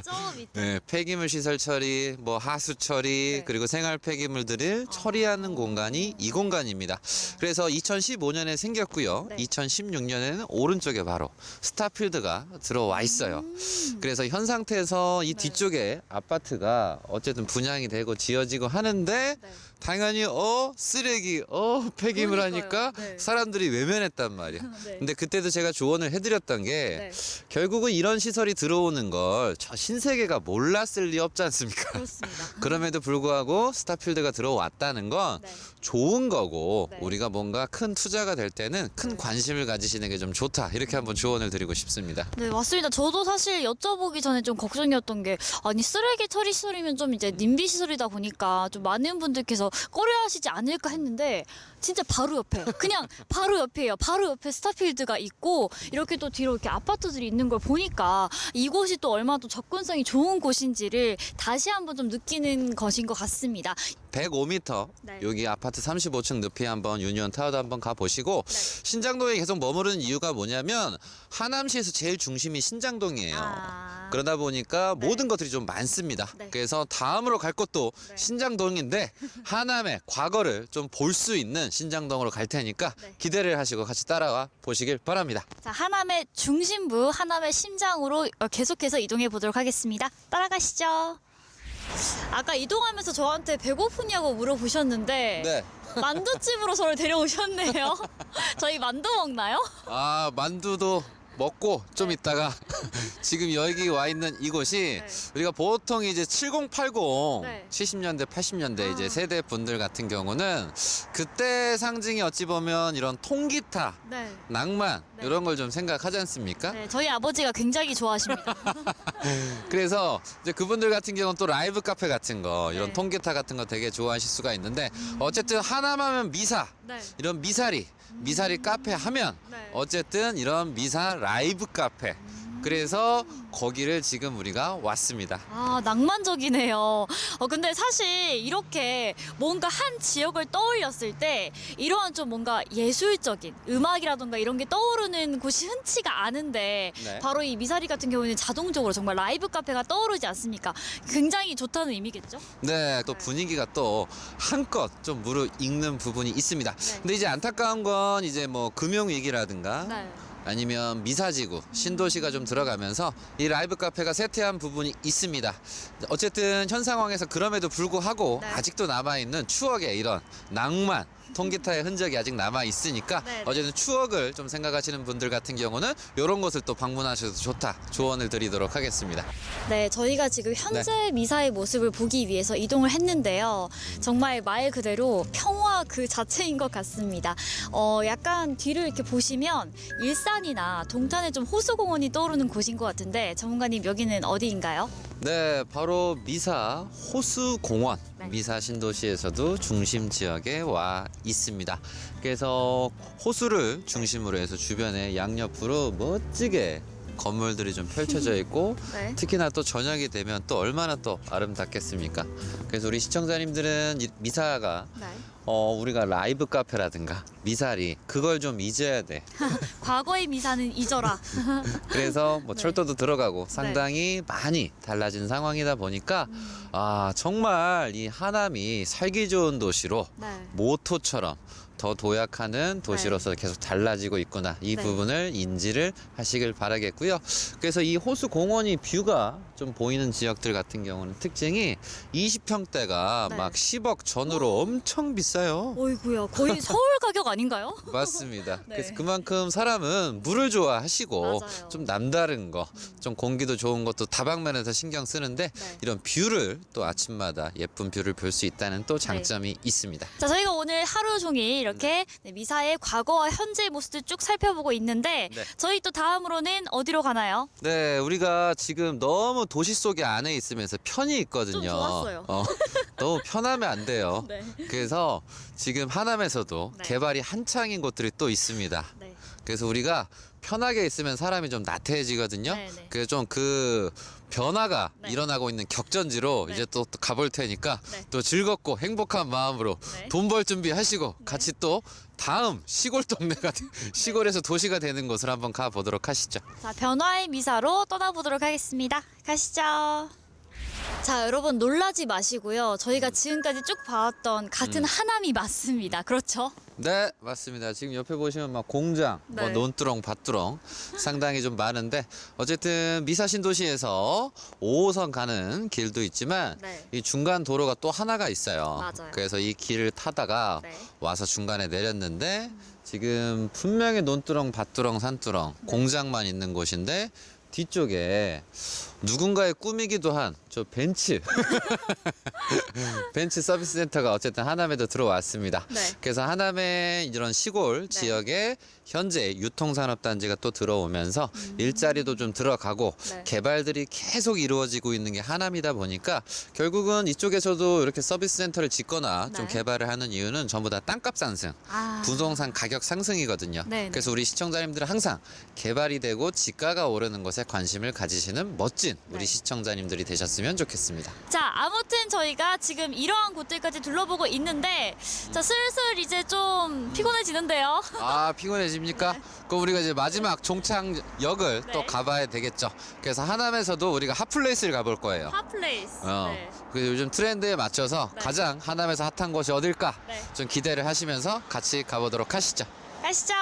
저 밑에. 네, 폐기물 시설 처리, 뭐 하수 처리, 네. 그리고 생활 폐기물들을 처리하는 공간이 이 공간입니다. 그래서 2015년에 생겼고요. 네. 2016년에는 오른쪽에 바로 스타필드가 들어와 있어요. 그래서 현 상태에서 이 네. 뒤쪽에 아파트가 어쨌든 분양이 되고 지어지고 하는데 네. 당연히 쓰레기, 폐기물 그러니까요. 하니까 네. 사람들이 외면했단 말이야. 네. 근데 그때도 제가 조언을 해드렸던 게 네, 결국은 이런 시설이 들어오는 걸 저 신세계가 몰랐을 리 없지 않습니까? 그렇습니다. 그럼에도 불구하고 스타필드가 들어왔다는 건 네. 좋은 거고 네. 우리가 뭔가 큰 투자가 될 때는 큰 네. 관심을 가지시는 게 좀 좋다. 이렇게 한번 조언을 드리고 싶습니다. 네, 맞습니다. 저도 사실 여쭤보기 전에 좀 걱정이었던 게 아니, 쓰레기 처리 시설이면 좀 이제 님비 시설이다 보니까 좀 많은 분들께서 꺼려하시지 않을까 했는데 진짜 바로 옆에, 그냥 바로 옆이에요. 바로 옆에 스타필드가 있고 이렇게 또 뒤로 이렇게 아파트들이 있는 걸 보니까 이곳이 또 얼마나 또 접근성이 좋은 곳인지를 다시 한번 좀 느끼는 것인 것 같습니다. 105m 네. 여기 아파트 35층 늪이 한번 유니온 타워도 한번 가보시고 신장동에 계속 머무르는 이유가 뭐냐면 하남시에서 제일 중심이 신장동이에요. 그러다 보니까 네. 모든 것들이 좀 많습니다. 네. 그래서 다음으로 갈 곳도 네. 신장동인데 하남의 과거를 좀 볼 수 있는 신장동으로 갈 테니까 네. 기대를 하시고 같이 따라와 보시길 바랍니다. 자, 하남의 중심부, 하남의 심장으로 계속해서 이동해 보도록 하겠습니다. 따라가시죠. 아까 이동하면서 저한테 배고프냐고 물어보셨는데 네. 만두집으로 저를 데려오셨네요. 저희 만두 먹나요? 아, 만두도 먹고 좀 있다가 지금 여기 와 있는 이곳이 네. 우리가 보통 이제 7080, 네. 70년대, 80년대 이제 아. 세대 분들 같은 경우는 그때 상징이 어찌 보면 이런 통기타, 네. 낭만 네. 이런 걸 좀 생각하지 않습니까? 네, 저희 아버지가 굉장히 좋아하십니다. 그래서 이제 그분들 같은 경우는 또 라이브 카페 같은 거 이런 네. 통기타 같은 거 되게 좋아하실 수가 있는데 어쨌든 하나만 미사 네. 이런 미사리 카페 하면 네. 어쨌든 이런 미사 라이브 카페 그래서 거기를 지금 우리가 왔습니다. 아, 낭만적이네요. 근데 사실 이렇게 뭔가 한 지역을 떠올렸을 때 이러한 좀 뭔가 예술적인 음악이라던가 이런 게 떠오르는 곳이 흔치가 않은데 네. 바로 이 미사리 같은 경우는 자동적으로 정말 라이브 카페가 떠오르지 않습니까? 굉장히 좋다는 의미겠죠? 네, 또 분위기가 또 한껏 좀 무르익는 부분이 있습니다. 네. 근데 이제 안타까운 건 이제 뭐 금융 위기라든가 네. 아니면 미사지구, 신도시가 좀 들어가면서 이 라이브 카페가 쇠퇴한 부분이 있습니다. 어쨌든 현 상황에서 그럼에도 불구하고 네. 아직도 남아있는 추억의 이런 낭만, 통기타의 흔적이 아직 남아있으니까 네, 네. 어쨌든 추억을 좀 생각하시는 분들 같은 경우는 이런 곳을 또 방문하셔도 좋다 조언을 드리도록 하겠습니다. 네, 저희가 지금 현재 미사의 모습을 보기 위해서 이동을 했는데요. 정말 말 그대로 평화 그 자체인 것 같습니다. 약간 뒤를 이렇게 보시면 일산이나 동탄에 좀 호수공원이 떠오르는 곳인 것 같은데 전문가님 여기는 어디인가요? 네, 바로 미사 호수공원, 네. 미사 신도시에서도 중심 지역에 와 있습니다. 그래서 호수를 중심으로 해서 주변에 양옆으로 멋지게 건물들이 좀 펼쳐져 있고 네. 특히나 또 저녁이 되면 또 얼마나 또 아름답겠습니까? 그래서 우리 시청자님들은 이 미사가 네. 우리가 라이브 카페라든가 미사리 그걸 좀 잊어야 돼. 과거의 미사는 잊어라. 그래서 뭐 네. 철도도 들어가고 상당히 많이 달라진 상황이다 보니까 아 정말 이 하남이 살기 좋은 도시로 네. 모토처럼 더 도약하는 도시로서 계속 달라지고 있구나 이 네. 부분을 인지를 하시길 바라겠고요. 그래서 이 호수 공원이 뷰가 좀 보이는 지역들 같은 경우는 특징이 20평대가 네. 막 10억 전후로 엄청 비싸요. 어이구야, 거의 서울 가격 아닌가요? 맞습니다. 네. 그래서 그만큼 사람은 물을 좋아하시고 맞아요. 좀 남다른 거, 좀 공기도 좋은 것도 다방면에서 신경 쓰는데 네. 이런 뷰를 또 아침마다 예쁜 뷰를 볼 수 있다는 또 장점이 있습니다. 자, 저희가 오늘 하루 종일 이렇게 미사의 과거와 현재의 모습들 쭉 살펴보고 있는데 네. 저희 또 다음으로는 어디로 가나요? 네, 우리가 지금 너무 도시 속에 안에 있으면서 편이 있거든요. 좀 좋았어요. 너무 편하면 안 돼요. 네. 그래서 지금 하남에서도 네. 개발이 한창인 곳들이 또 있습니다. 네. 그래서 우리가 편하게 있으면 사람이 좀 나태해지거든요. 네, 네. 그래서 좀 그 변화가 네. 일어나고 있는 격전지로 네. 이제 또 가볼 테니까 네. 또 즐겁고 행복한 마음으로 네. 돈 벌 준비하시고 같이 또 다음 시골 동네가 시골에서 도시가 되는 곳을 한번 가보도록 하시죠. 자, 변화의 미사로 떠나보도록 하겠습니다. 가시죠. 자, 여러분 놀라지 마시고요. 저희가 지금까지 쭉 봐왔던 같은 하남이 맞습니다. 그렇죠? 네, 맞습니다. 지금 옆에 보시면 막 공장, 뭐 네. 논두렁, 밭두렁 상당히 좀 많은데 어쨌든 미사 신도시에서 5호선 가는 길도 있지만 네. 이 중간 도로가 또 하나가 있어요. 맞아요. 그래서 이 길을 타다가 네. 와서 중간에 내렸는데 지금 분명히 논두렁, 밭두렁, 산두렁 네. 공장만 있는 곳인데 뒤쪽에 누군가의 꿈이기도 한 저 벤츠 벤츠 서비스 센터가 어쨌든 하남에도 들어왔습니다. 네. 그래서 하남의 이런 시골 지역에 현재 유통산업단지가 또 들어오면서 일자리도 좀 들어가고 네. 개발들이 계속 이루어지고 있는 게 하남이다 보니까 결국은 이쪽에서도 이렇게 서비스 센터를 짓거나 좀 네. 개발을 하는 이유는 전부 다 땅값 상승, 아. 부동산 가격 상승이거든요. 네, 네. 그래서 우리 시청자님들은 항상 개발이 되고 지가가 오르는 것에 관심을 가지시는 멋진 우리 네. 시청자님들이 되셨으면 좋겠습니다. 자, 아무튼 저희가 지금 이러한 곳들까지 둘러보고 있는데 자, 슬슬 이제 좀 피곤해지는데요. 아, 피곤해집니까? 그럼 우리가 이제 마지막 종착역을 네. 또 가봐야 되겠죠. 그래서 하남에서도 우리가 핫플레이스를 가볼 거예요. 핫플레이스. 네. 그 요즘 트렌드에 맞춰서 네. 가장 하남에서 핫한 곳이 어딜까? 네. 좀 기대를 하시면서 같이 가보도록 하시죠. 가시죠.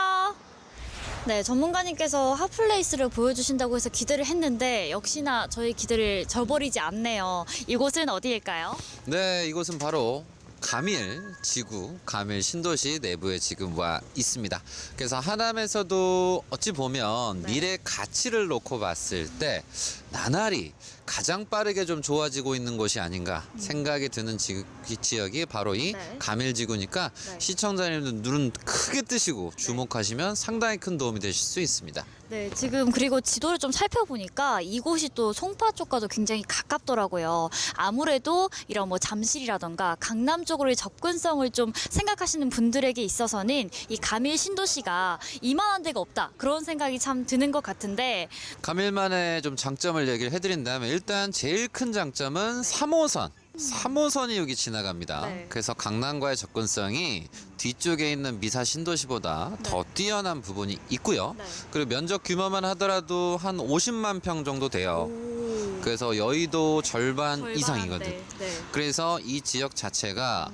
네, 전문가님께서 핫플레이스를 보여주신다고 해서 기대를 했는데 역시나 저희 기대를 저버리지 않네요. 이곳은 어디일까요? 네, 이곳은 바로 가밀 지구, 가밀 신도시 내부에 지금 와 있습니다. 그래서 하남에서도 어찌 보면 네. 미래 가치를 놓고 봤을 때 나날이 가장 빠르게 좀 좋아지고 있는 곳이 아닌가 생각이 드는 지역이 바로 이 네. 가밀 지구니까 네. 시청자님들 눈 크게 뜨시고 주목하시면 상당히 큰 도움이 되실 수 있습니다. 네, 지금 그리고 지도를 좀 살펴보니까 이곳이 또 송파 쪽과도 굉장히 가깝더라고요. 아무래도 이런 뭐 잠실이라던가 강남 쪽으로의 접근성을 좀 생각하시는 분들에게 있어서는 이 가밀 신도시가 이만한 데가 없다. 그런 생각이 참 드는 것 같은데 가밀만의 좀 장점을 얘기를 해드린다면 일단 제일 큰 장점은 3호선. 3호선이 여기 지나갑니다. 네. 그래서 강남과의 접근성이 뒤쪽에 있는 미사 신도시보다 네. 더 뛰어난 부분이 있고요. 네. 그리고 면적 규모만 하더라도 한 50만 평 정도 돼요. 그래서 여의도 절반 이상이거든. 네, 네. 그래서 이 지역 자체가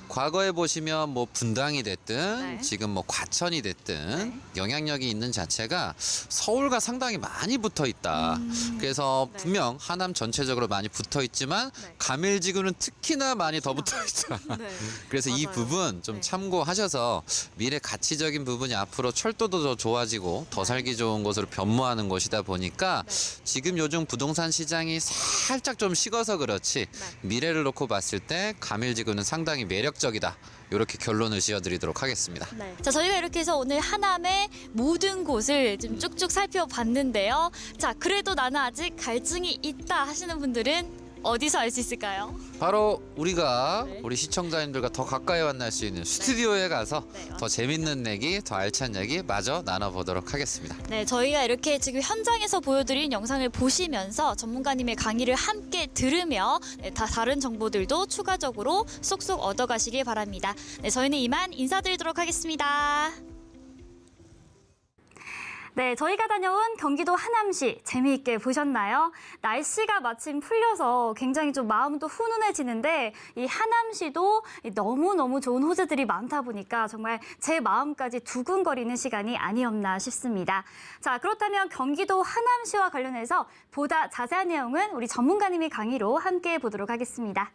과거에 보시면 뭐 분당이 됐든 네. 지금 뭐 과천이 됐든 네. 영향력이 있는 자체가 서울과 상당히 많이 붙어 있다. 그래서 네. 분명 하남 전체적으로 많이 붙어 있지만 네. 가밀지구는 특히나 많이 더 붙어 있다. 네. 그래서 이 맞아요. 부분 좀 네. 참고하셔서 미래 가치적인 부분이 앞으로 철도도 더 좋아지고 더 네. 살기 좋은 곳으로 변모하는 곳이다 보니까 네. 지금 요즘 부동산 시장이 살짝 좀 식어서 그렇지 네. 미래를 놓고 봤을 때 가밀지구는 상당히 매력적이다. 이렇게 결론을 지어드리도록 하겠습니다. 네. 자, 저희가 이렇게 해서 오늘 하남의 모든 곳을 좀 쭉쭉 살펴봤는데요. 자, 그래도 나는 아직 갈증이 있다 하시는 분들은 어디서 알 수 있을까요? 바로 우리가 네. 우리 시청자님들과 더 가까이 만날 수 있는 스튜디오에 가서 네. 더 재밌는 얘기, 더 알찬 얘기 마저 나눠보도록 하겠습니다. 네, 저희가 이렇게 지금 현장에서 보여드린 영상을 보시면서 전문가님의 강의를 함께 들으며 네, 다른 정보들도 추가적으로 쏙쏙 얻어가시길 바랍니다. 네, 저희는 이만 인사드리도록 하겠습니다. 네, 저희가 다녀온 경기도 하남시 재미있게 보셨나요? 날씨가 마침 풀려서 굉장히 좀 마음도 훈훈해지는데 이 하남시도 너무너무 좋은 호재들이 많다 보니까 정말 제 마음까지 두근거리는 시간이 아니었나 싶습니다. 자, 그렇다면 경기도 하남시와 관련해서 보다 자세한 내용은 우리 전문가님의 강의로 함께 보도록 하겠습니다.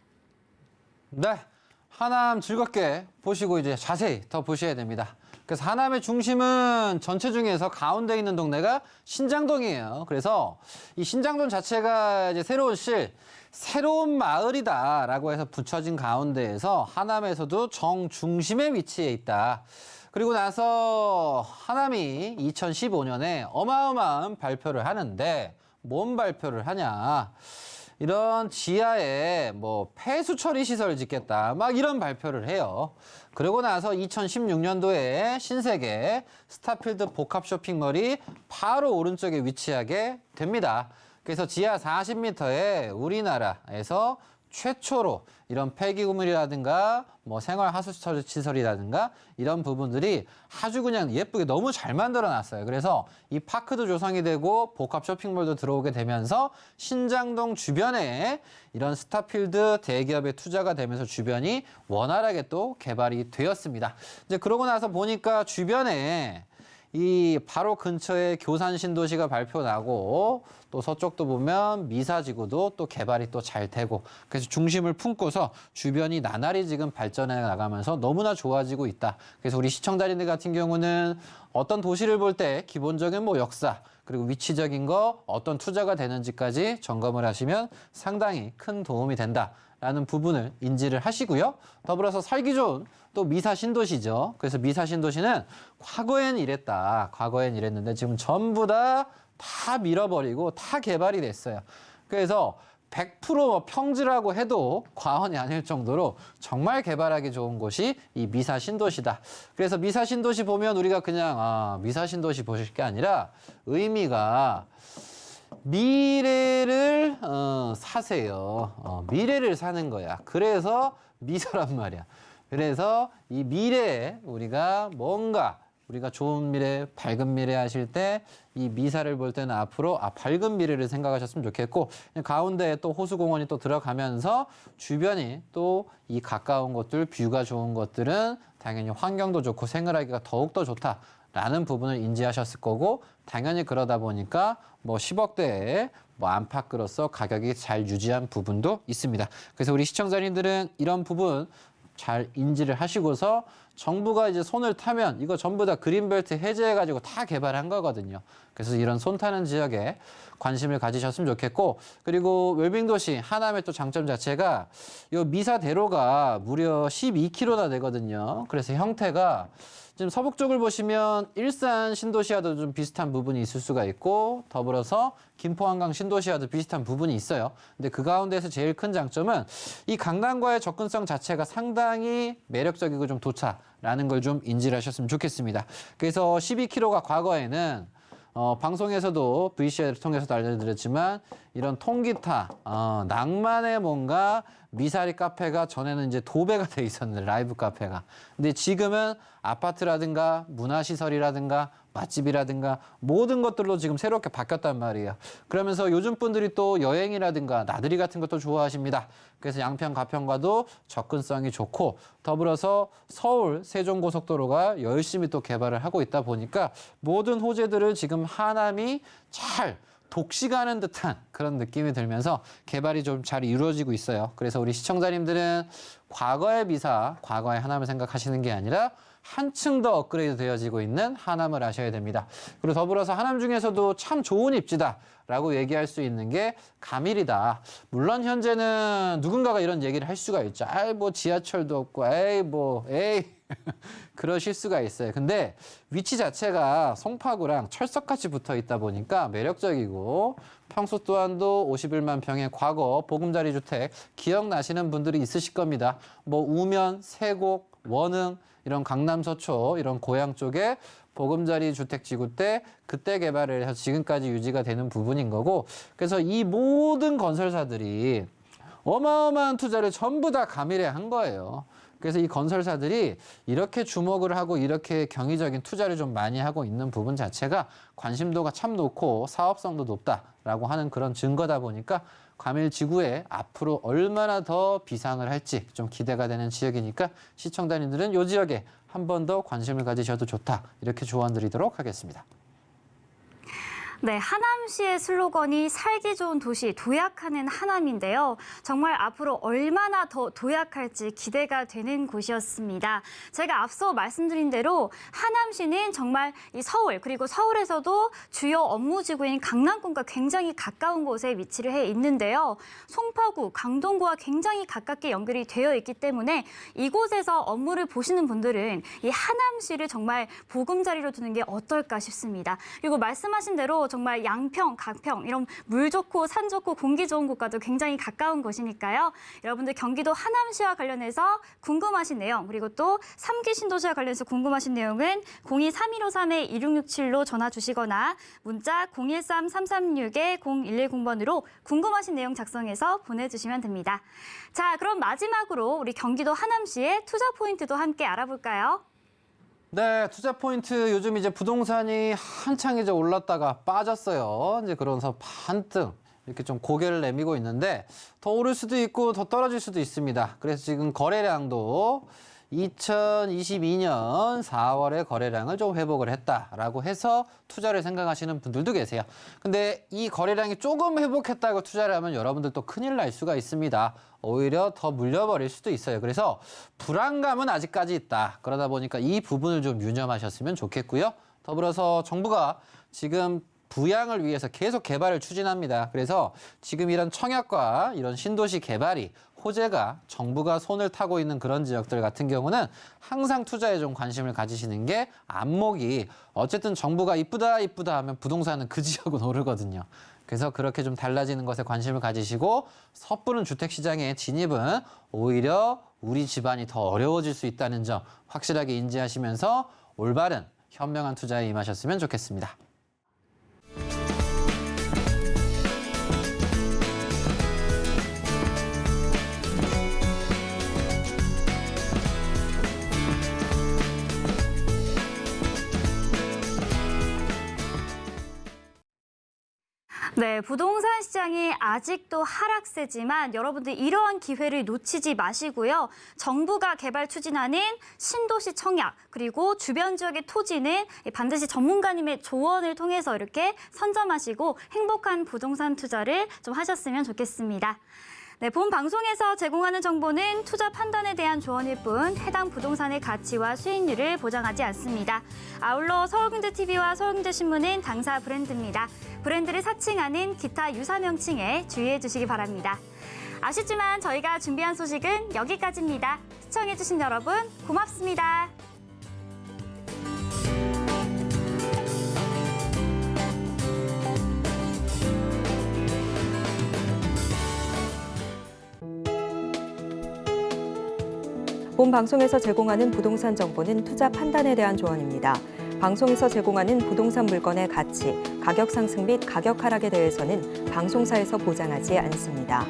네, 하남 즐겁게 보시고 이제 자세히 더 보셔야 됩니다. 그래서 하남의 중심은 전체 중에서 가운데 있는 동네가 신장동이에요. 그래서 이 신장동 자체가 이제 새로운 마을이다라고 해서 붙여진 가운데에서 하남에서도 정중심에 위치해 있다. 그리고 나서 하남이 2015년에 어마어마한 발표를 하는데 뭔 발표를 하냐. 이런 지하에 뭐 폐수 처리 시설을 짓겠다. 막 이런 발표를 해요. 그러고 나서 2016년도에 신세계 스타필드 복합 쇼핑몰이 바로 오른쪽에 위치하게 됩니다. 그래서 지하 40m에 우리나라에서 최초로 이런 폐기구물이라든가 뭐 생활 하수 시설이라든가 이런 부분들이 아주 그냥 예쁘게 너무 잘 만들어 놨어요. 그래서 이 파크도 조성이 되고 복합 쇼핑몰도 들어오게 되면서 신장동 주변에 이런 스타필드 대기업의 투자가 되면서 주변이 원활하게 또 개발이 되었습니다. 이제 그러고 나서 보니까 주변에 이 바로 근처에 교산 신도시가 발표 나고 또 서쪽도 보면 미사지구도 또 개발이 또 잘 되고 그래서 중심을 품고서 주변이 나날이 지금 발전해 나가면서 너무나 좋아지고 있다. 그래서 우리 시청자님들 같은 경우는 어떤 도시를 볼 때 기본적인 뭐 역사 그리고 위치적인 거 어떤 투자가 되는지까지 점검을 하시면 상당히 큰 도움이 된다. 라는 부분을 인지를 하시고요. 더불어서 살기 좋은 또 미사 신도시죠. 그래서 미사 신도시는 과거엔 이랬다. 과거엔 이랬는데 지금 전부 다 밀어버리고 다 개발이 됐어요. 그래서 100% 평지라고 해도 과언이 아닐 정도로 정말 개발하기 좋은 곳이 이 미사 신도시다. 그래서 미사 신도시 보면 우리가 그냥 미사 신도시 보실 게 아니라 의미가 미래를 사세요. 미래를 사는 거야. 그래서 미사란 말이야. 그래서 이 미래에 우리가 뭔가 우리가 좋은 미래, 밝은 미래 하실 때 이 미사를 볼 때는 앞으로 밝은 미래를 생각하셨으면 좋겠고 가운데에 또 호수공원이 또 들어가면서 주변이 또 이 가까운 곳들, 뷰가 좋은 것들은 당연히 환경도 좋고 생활하기가 더욱더 좋다라는 부분을 인지하셨을 거고 당연히 그러다 보니까 뭐 10억대에 뭐 안팎으로서 가격이 잘 유지한 부분도 있습니다. 그래서 우리 시청자님들은 이런 부분 잘 인지를 하시고서 정부가 이제 손을 타면 이거 전부 다 그린벨트 해제해가지고 다 개발한 거거든요. 그래서 이런 손 타는 지역에 관심을 가지셨으면 좋겠고 그리고 웰빙도시 하남의 또 장점 자체가 이 미사대로가 무려 12km나 되거든요. 그래서 형태가 지금 서북 쪽을 보시면 일산 신도시와도 좀 비슷한 부분이 있을 수가 있고 더불어서 김포 한강 신도시와도 비슷한 부분이 있어요. 근데 그 가운데서 제일 큰 장점은 이 강남과의 접근성 자체가 상당히 매력적이고 좀 좋다라는 걸 좀 인지를 하셨으면 좋겠습니다. 그래서 12km가 과거에는 방송에서도 VCR을 통해서도 알려드렸지만 이런 통기타, 낭만의 뭔가 미사리 카페가 전에는 이제 도배가 돼 있었는데 라이브 카페가. 근데 지금은 아파트라든가 문화시설이라든가 맛집이라든가 모든 것들로 지금 새롭게 바뀌었단 말이에요. 그러면서 요즘 분들이 또 여행이라든가 나들이 같은 것도 좋아하십니다. 그래서 양평, 가평과도 접근성이 좋고 더불어서 서울 세종고속도로가 열심히 또 개발을 하고 있다 보니까 모든 호재들을 지금 하남이 잘 독식하는 듯한 그런 느낌이 들면서 개발이 좀 잘 이루어지고 있어요. 그래서 우리 시청자님들은 과거의 미사, 과거의 하남을 생각하시는 게 아니라 한층 더 업그레이드 되어지고 있는 하남을 아셔야 됩니다. 그리고 더불어서 하남 중에서도 참 좋은 입지다라고 얘기할 수 있는 게 가밀이다. 물론 현재는 누군가가 이런 얘기를 할 수가 있죠. 뭐 지하철도 없고, 그러실 수가 있어요. 근데 위치 자체가 송파구랑 철석같이 붙어 있다 보니까 매력적이고 평수 또한도 51만 평의 과거 보금자리 주택 기억나시는 분들이 있으실 겁니다. 뭐 우면, 세곡, 원흥 이런 강남 서초 이런 고향 쪽에 보금자리 주택지구 때 그때 개발을 해서 지금까지 유지가 되는 부분인 거고 그래서 이 모든 건설사들이 어마어마한 투자를 전부 다 가밀에 한 거예요. 그래서 이 건설사들이 이렇게 주목을 하고 이렇게 경이적인 투자를 좀 많이 하고 있는 부분 자체가 관심도가 참 높고 사업성도 높다라고 하는 그런 증거다 보니까 과밀지구에 앞으로 얼마나 더 비상을 할지 좀 기대가 되는 지역이니까 시청자님들은 이 지역에 한 번 더 관심을 가지셔도 좋다. 이렇게 조언드리도록 하겠습니다. 네, 하남시의 슬로건이 살기 좋은 도시, 도약하는 하남인데요. 정말 앞으로 얼마나 더 도약할지 기대가 되는 곳이었습니다. 제가 앞서 말씀드린 대로 하남시는 정말 이 서울, 그리고 서울에서도 주요 업무지구인 강남권과 굉장히 가까운 곳에 위치를 해 있는데요. 송파구, 강동구와 굉장히 가깝게 연결이 되어 있기 때문에 이곳에서 업무를 보시는 분들은 이 하남시를 정말 보금자리로 두는 게 어떨까 싶습니다. 그리고 말씀하신 대로 정말 양평, 가평 이런 물 좋고 산 좋고 공기 좋은 곳과도 굉장히 가까운 곳이니까요. 여러분들 경기도 하남시와 관련해서 궁금하신 내용 그리고 또 3기 신도시와 관련해서 궁금하신 내용은 023153-2667로 전화 주시거나 문자 013-336-0110번으로 궁금하신 내용 작성해서 보내주시면 됩니다. 자, 그럼 마지막으로 우리 경기도 하남시의 투자 포인트도 함께 알아볼까요? 네, 투자 포인트 요즘 이제 부동산이 한창 이제 올랐다가 빠졌어요. 이제 그러면서 반등 이렇게 좀 고개를 내미고 있는데 더 오를 수도 있고 더 떨어질 수도 있습니다. 그래서 지금 거래량도 2022년 4월에 거래량을 좀 회복을 했다라고 해서 투자를 생각하시는 분들도 계세요. 근데 이 거래량이 조금 회복했다고 투자를 하면 여러분들 또 큰일 날 수가 있습니다. 오히려 더 물려버릴 수도 있어요. 그래서 불안감은 아직까지 있다. 그러다 보니까 이 부분을 좀 유념하셨으면 좋겠고요. 더불어서 정부가 지금 부양을 위해서 계속 개발을 추진합니다. 그래서 지금 이런 청약과 이런 신도시 개발이 호재가 정부가 손을 타고 있는 그런 지역들 같은 경우는 항상 투자에 좀 관심을 가지시는 게 안목이 어쨌든 정부가 이쁘다 하면 부동산은 그 지역은 오르거든요. 그래서 그렇게 좀 달라지는 것에 관심을 가지시고 섣부른 주택시장의 진입은 오히려 우리 집안이 더 어려워질 수 있다는 점 확실하게 인지하시면서 올바른 현명한 투자에 임하셨으면 좋겠습니다. 네, 부동산 시장이 아직도 하락세지만 여러분들 이러한 기회를 놓치지 마시고요. 정부가 개발 추진하는 신도시 청약 그리고 주변 지역의 토지는 반드시 전문가님의 조언을 통해서 이렇게 선점하시고 행복한 부동산 투자를 좀 하셨으면 좋겠습니다. 네, 본 방송에서 제공하는 정보는 투자 판단에 대한 조언일 뿐 해당 부동산의 가치와 수익률을 보장하지 않습니다. 아울러 서울경제TV와 서울경제신문은 당사 브랜드입니다. 브랜드를 사칭하는 기타 유사 명칭에 주의해 주시기 바랍니다. 아쉽지만 저희가 준비한 소식은 여기까지입니다. 시청해주신 여러분 고맙습니다. 본 방송에서 제공하는 부동산 정보는 투자 판단에 대한 조언입니다. 방송에서 제공하는 부동산 물건의 가치, 가격 상승 및 가격 하락에 대해서는 방송사에서 보장하지 않습니다.